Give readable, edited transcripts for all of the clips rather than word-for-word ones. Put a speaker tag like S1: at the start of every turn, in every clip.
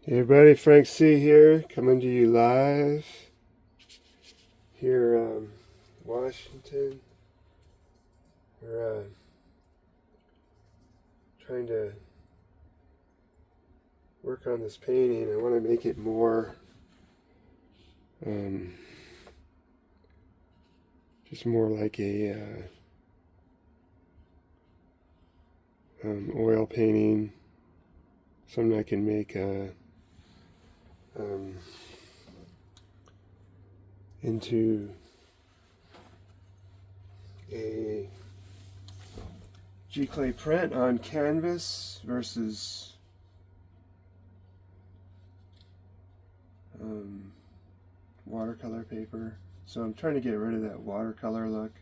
S1: Hey everybody, Frank C here, coming to you live here, Washington. We're trying to work on this painting. I want to make it more, um, just more like a oil painting, something I can make um, into a Giclée print on canvas versus um, watercolor paper. So I'm trying to get rid of that watercolor look.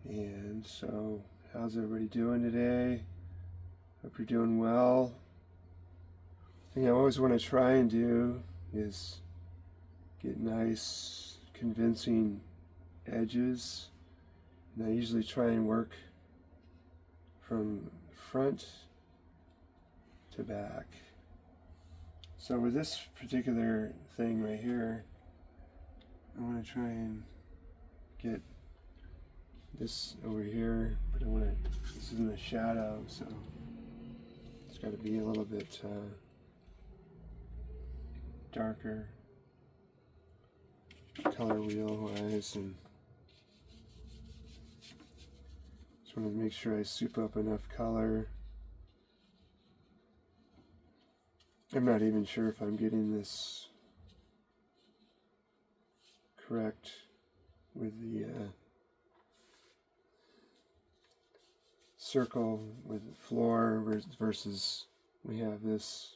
S1: And so, how's everybody doing today? Hope you're doing well. The thing I always want to try and do is get nice, convincing edges. And I usually try and work from front to back. So with this particular thing right here, I want to try and get this over here, but this is in the shadow, so it's got to be a little bit darker color wheel wise, and just want to make sure I soup up enough color. I'm not even sure if I'm getting this correct with the circle with the floor versus we have this.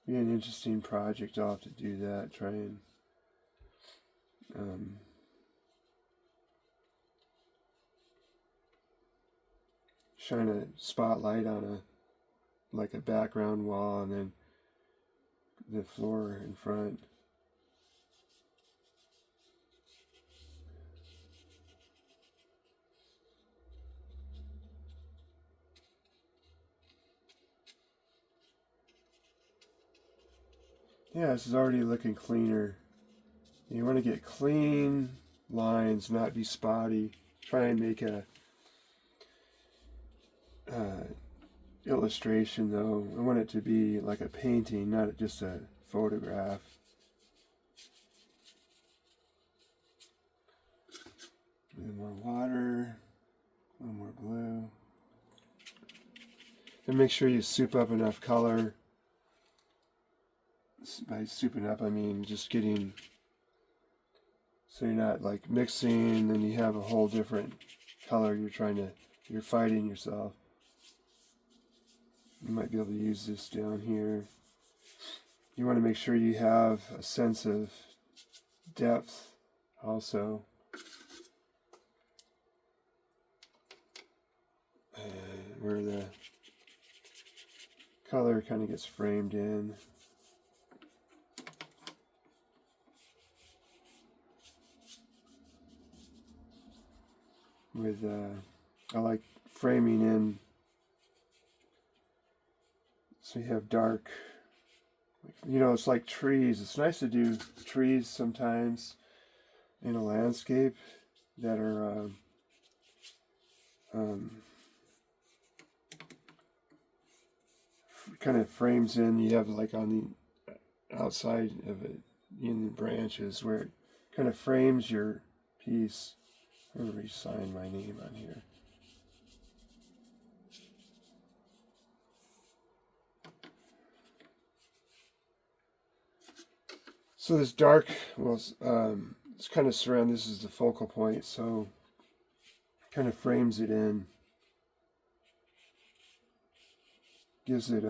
S1: Be an interesting project. I'll have to do that. Try and shine a spotlight on a background wall, and then the floor in front. Yeah, this is already looking cleaner. You want to get clean lines, not be spotty. Try and make a illustration though. I want it to be like a painting, not just a photograph. And more water, a little more blue. And make sure you soup up enough color. By souping up, I mean just getting, so you're not like mixing and you have a whole different color. You're fighting yourself. You might be able to use this down here. You want to make sure you have a sense of depth also. Where the color kind of gets framed in. With I like framing in, so you have dark, it's like trees. It's nice to do trees sometimes in a landscape that are kind of frames in. You have like on the outside of it in the branches where it kind of frames your piece. I'm going to re-sign my name on here. So this dark, well, it's kind of surround. This is the focal point, so kind of frames it in, gives it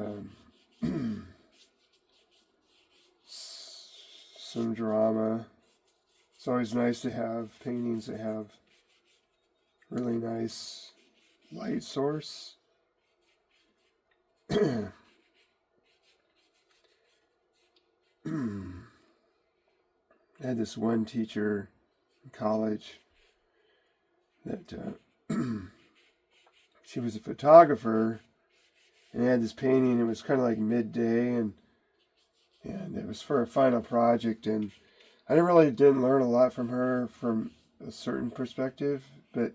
S1: some drama. It's always nice to have paintings that have really nice light source. I had this one teacher in college that she was a photographer and had this painting. It was kind of like midday, and it was for a final project. And I didn't learn a lot from her from a certain perspective, but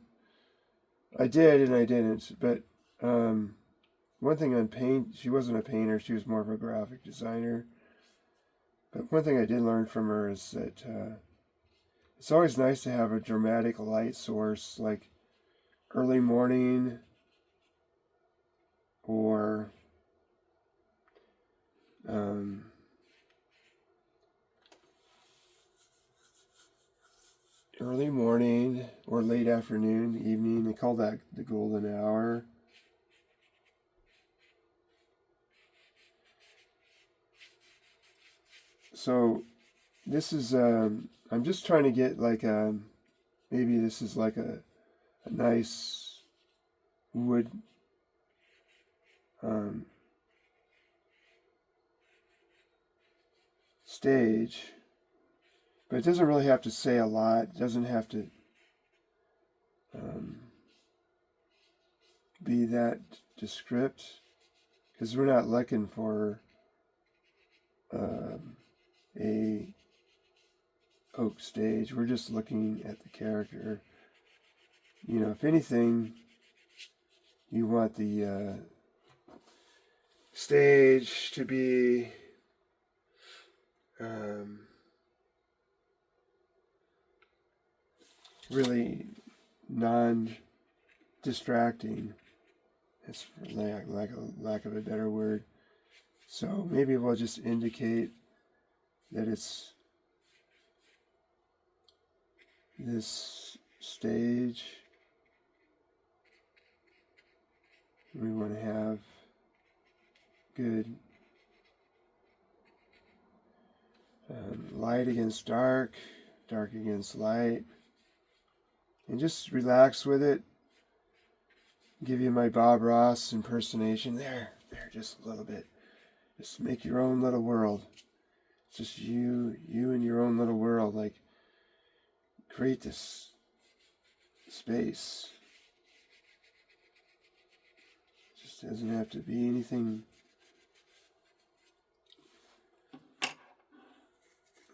S1: I did and I didn't. But one thing on paint, she wasn't a painter; she was more of a graphic designer. But one thing I did learn from her is that it's always nice to have a dramatic light source, like early morning or early morning or late afternoon, evening. They call that the golden hour. So this is, I'm just trying to get like maybe this is like a nice wood stage, but it doesn't really have to say a lot. It doesn't have to be that descript, because we're not looking for a oak stage. We're just looking at the character. You know, if anything, you want the stage to be really non-distracting. That's for lack of a better word. So maybe we'll just indicate that it's this stage. We want to have good light against dark, dark against light, and just relax with it. Give you my Bob Ross impersonation there, just a little bit. Just make your own little world. It's just you and your own little world. Like, create this space. It just doesn't have to be anything.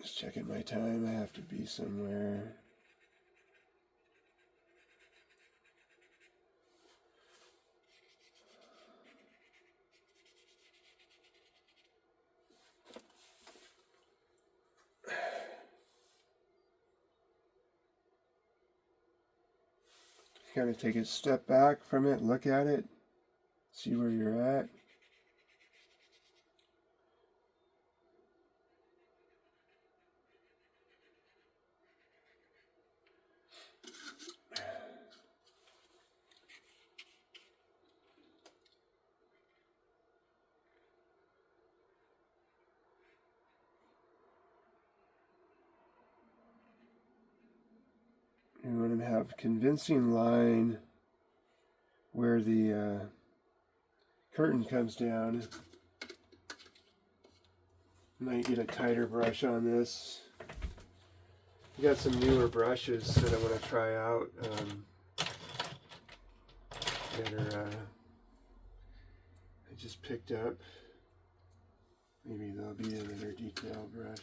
S1: Just checking my time. I have to be somewhere. Kind of take a step back from it, look at it, see where you're at. You want to have convincing line where the curtain comes down. Might get a tighter brush on this. I got some newer brushes that I want to try out that are I just picked up. Maybe there'll be another detail brush.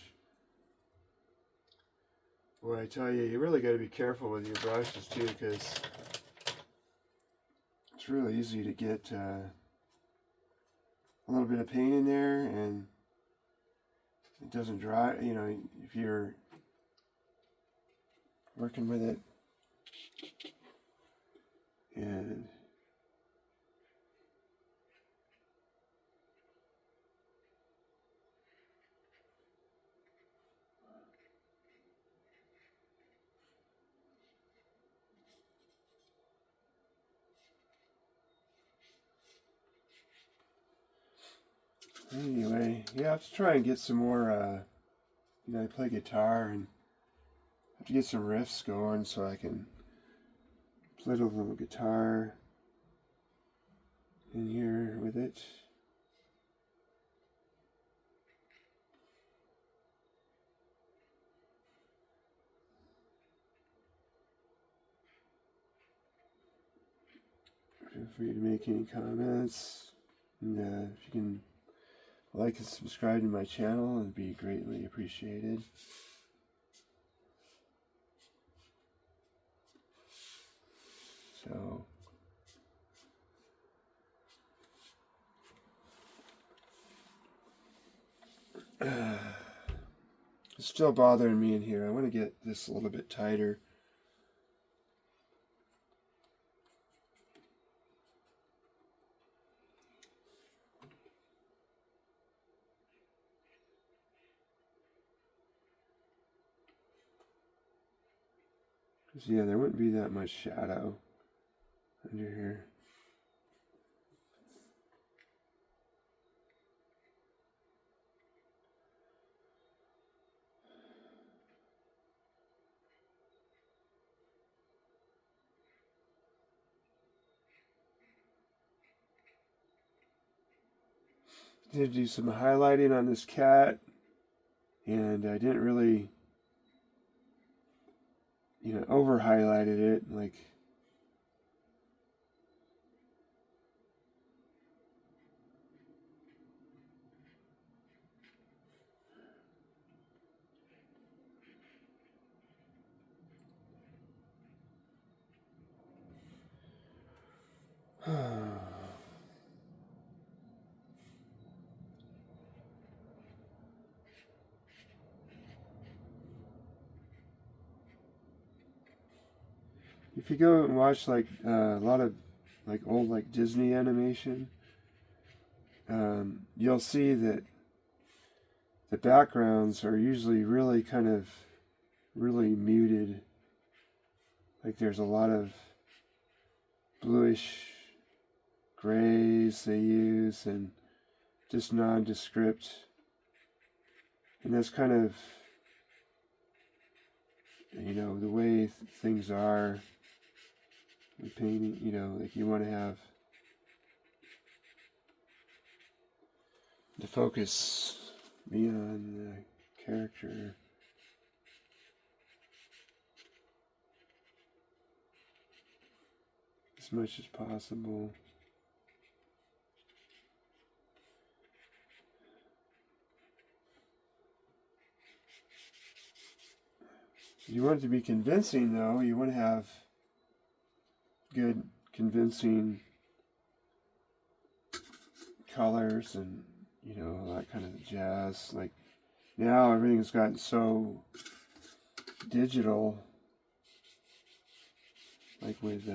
S1: Boy, I tell you, you really got to be careful with your brushes too, because it's really easy to get a little bit of paint in there and it doesn't dry. You know, if you're working with it and anyway, yeah, I have to try and get some more, you know, I play guitar and I have to get some riffs going so I can play a little guitar in here with it. free to make any comments. And if you can like and subscribe to my channel, it'd be greatly appreciated. So, it's still bothering me in here. I want to get this a little bit tighter. Because, yeah, there wouldn't be that much shadow under here. Did do some highlighting on this cat, and I didn't really, over highlighted it, like, if you go and watch like a lot of like old like Disney animation, you'll see that the backgrounds are usually really kind of really muted. Like there's a lot of bluish grays they use and just nondescript. And that's kind of, the way things are with painting, like you want to have the focus be on the character. As much as possible. You want it to be convincing, though. You want to have good, convincing colors and, all that kind of jazz. Like, now everything's gotten so digital, like with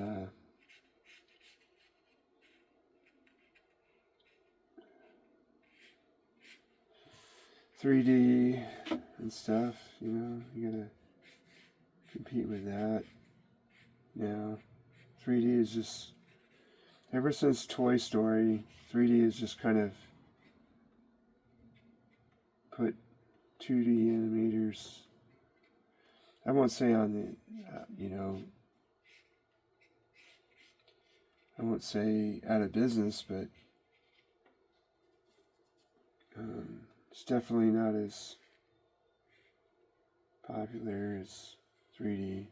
S1: 3D and stuff, you gotta compete with that. Now, 3D is just, ever since Toy Story, 3D has just kind of put 2D animators, I won't say on the, I won't say out of business, but it's definitely not as popular as 3D.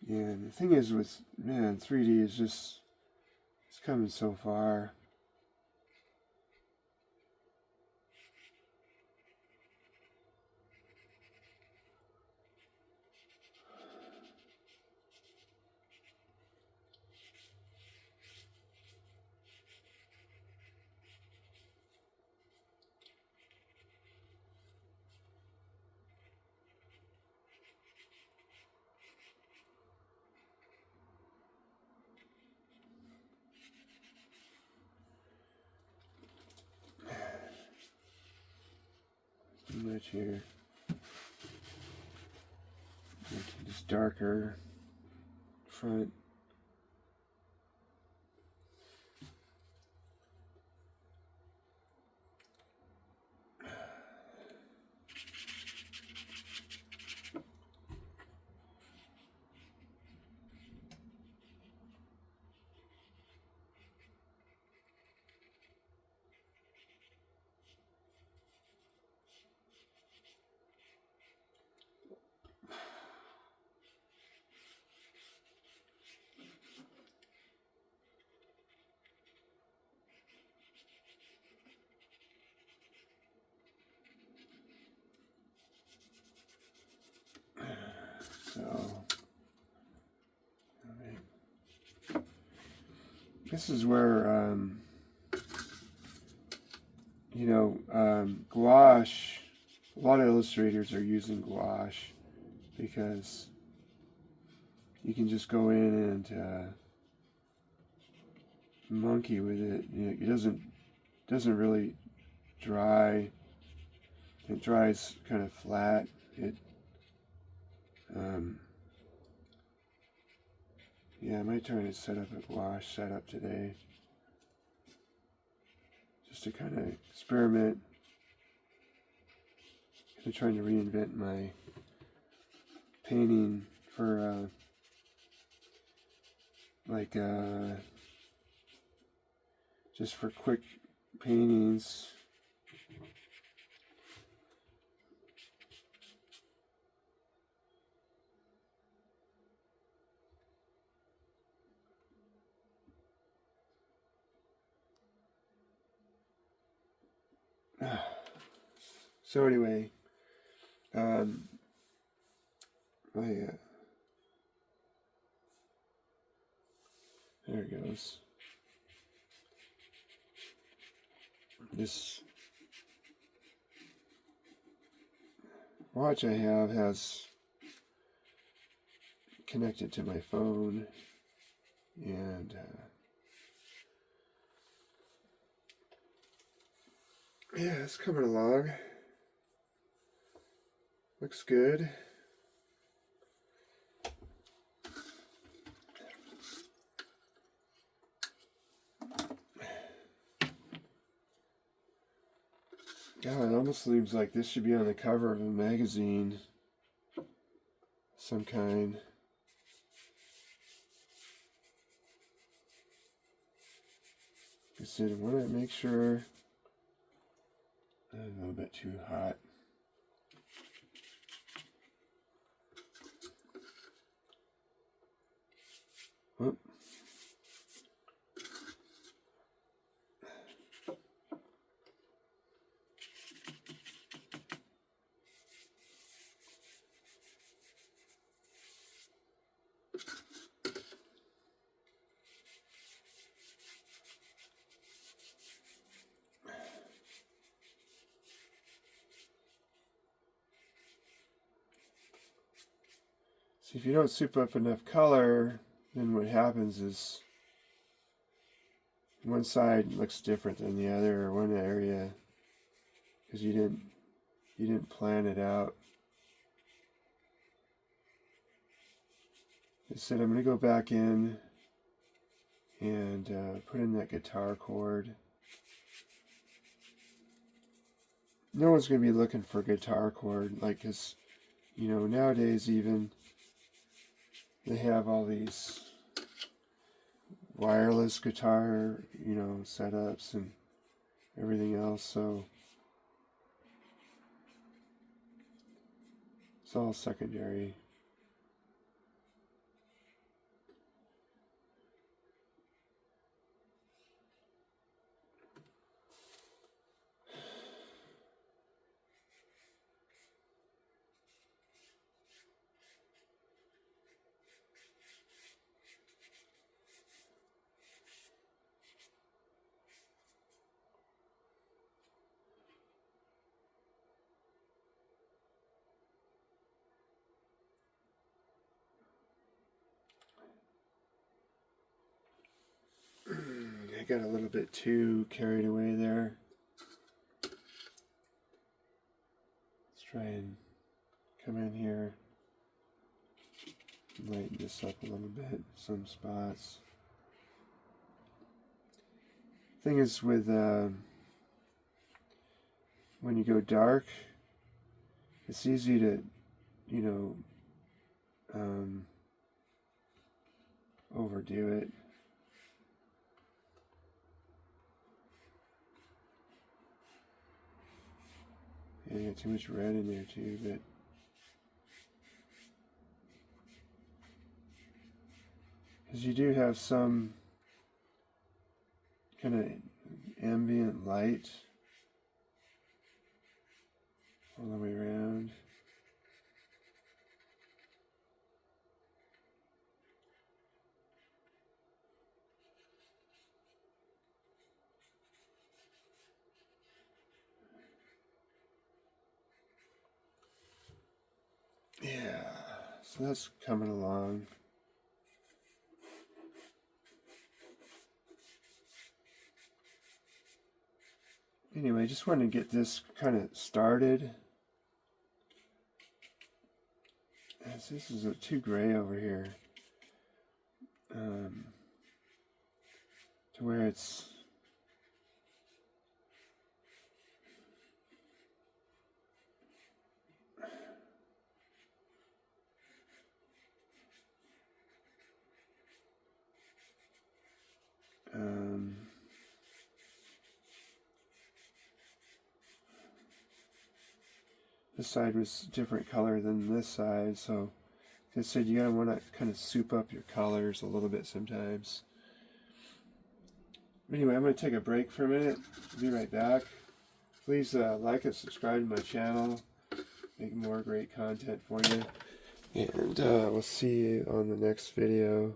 S1: And the thing is with, 3D is just, it's coming so far. Too much here. Just darker front. So, all right. This is where, gouache, a lot of illustrators are using gouache because you can just go in and monkey with it. It doesn't really dry. It dries kind of flat. Yeah, I might try to set up a gouache setup today, just to kind of experiment. I'm trying to reinvent my painting for just for quick paintings. So anyway, there it goes. This watch I have has connected to my phone, and yeah, it's coming along. Looks good. God, it almost seems like this should be on the cover of a magazine, some kind. Like I said, I want to make sure a little bit too hot. Whoop. See, if you don't soup up enough color, then what happens is one side looks different than the other, or one area, because you didn't plan it out. I said I'm going to go back in and put in that guitar chord. No one's going to be looking for a guitar chord, like, because, nowadays even, they have all these wireless guitar, setups and everything else, so it's all secondary. I got a little bit too carried away there. Let's try and come in here and lighten this up a little bit, some spots. Thing is with when you go dark, it's easy to, overdo it. Yeah, you got too much red in there too, but because you do have some kind of ambient light all the way around. So that's coming along. Anyway, just wanted to get this kind of started. As this is too gray over here. To where it's this side was different color than this side, so like I said, you gotta want to kind of soup up your colors a little bit sometimes. Anyway, I'm going to take a break for a minute. I'll be right back. Please like and subscribe to my channel. Make more great content for you. And we'll see you on the next video.